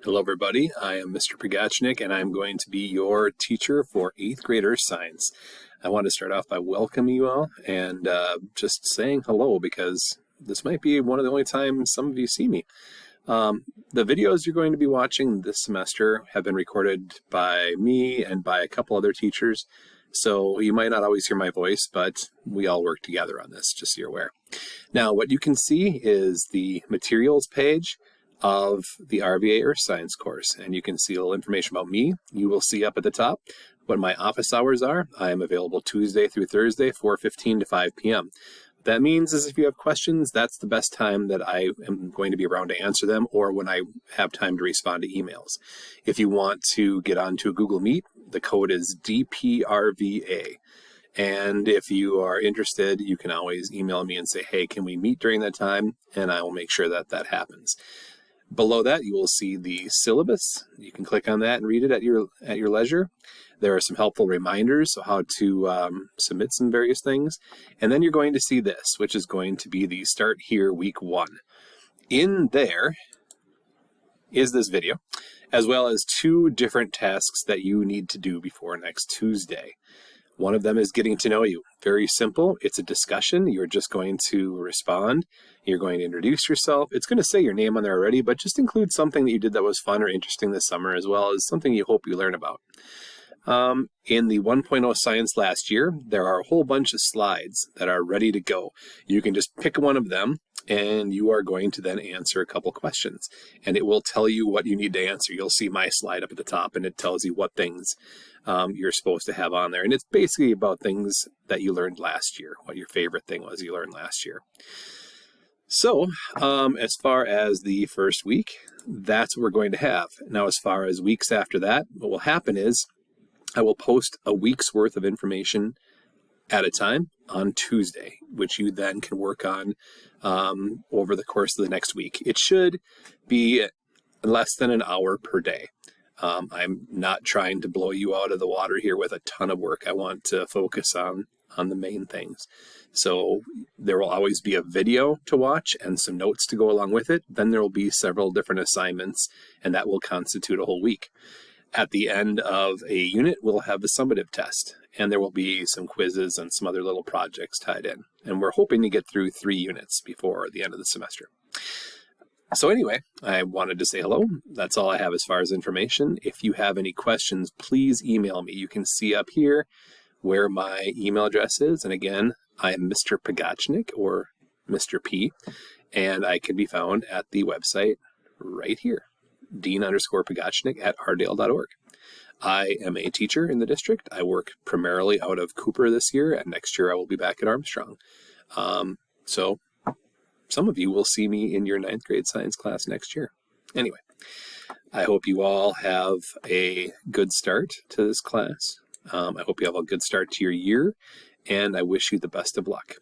Hello everybody, I am Mr. Pogachnik and I'm going to be your teacher for 8th grader science. I want to start off by welcoming you all and just saying hello because this might be one of the only times some of you see me. The videos you're going to be watching this semester have been recorded by me and by a couple other teachers, so you might not always hear my voice, but we all work together on this, just so you're aware. Now what you can see is the materials page of the RVA Earth Science course, and you can see a little information about me. You will see up at the top what my office hours are. I am available Tuesday through Thursday, 4:15 to 5 p.m. What that means is if you have questions, that's the best time that I am going to be around to answer them, or when I have time to respond to emails. If you want to get onto a Google Meet, the code is DPRVA. And if you are interested, you can always email me and say, hey, can we meet during that time? And I will make sure that that happens. Below that, you will see the syllabus. You can click on that and read it at your leisure. There are some helpful reminders of how to submit some various things. And then you're going to see this, which is going to be the Start Here Week 1. In there is this video, as well as 2 different tasks that you need to do before next Tuesday. One of them is getting to know you. Very simple. It's a discussion. You're just going to respond. You're going to introduce yourself. It's going to say your name on there already, but just include something that you did that was fun or interesting this summer, as well as something you hope you learn about. In the 1.0 science last year, there are a whole bunch of slides that are ready to go. You can just pick one of them, and you are going to then answer a couple questions. And it will tell you what you need to answer. You'll see my slide up at the top, and it tells you what things you're supposed to have on there. And it's basically about things that you learned last year, what your favorite thing was you learned last year. So, as far as the first week, that's what we're going to have. Now, as far as weeks after that, what will happen is I will post a week's worth of information at a time on Tuesday, which you then can work on over the course of the next week. It should be less than an hour per day. I'm not trying to blow you out of the water here with a ton of work. I want to focus on the main things. So there will always be a video to watch and some notes to go along with it. Then there will be several different assignments, and that will constitute a whole week. At the end of a unit, we'll have a summative test, and there will be some quizzes and some other little projects tied in. And we're hoping to get through 3 units before the end of the semester. So anyway, I wanted to say hello. That's all I have as far as information. If you have any questions, please email me. You can see up here where my email address is. And again, I am Mr. Pogachnik, or Mr. P, and I can be found at the website right here, dean_Pogachnik@ardale.org. I am a teacher in the district. I work primarily out of Cooper this year, and next year I will be back at Armstrong. So some of you will see me in your 9th grade science class next year. Anyway, I hope you all have a good start to this class. I hope you have a good start to your year, and I wish you the best of luck.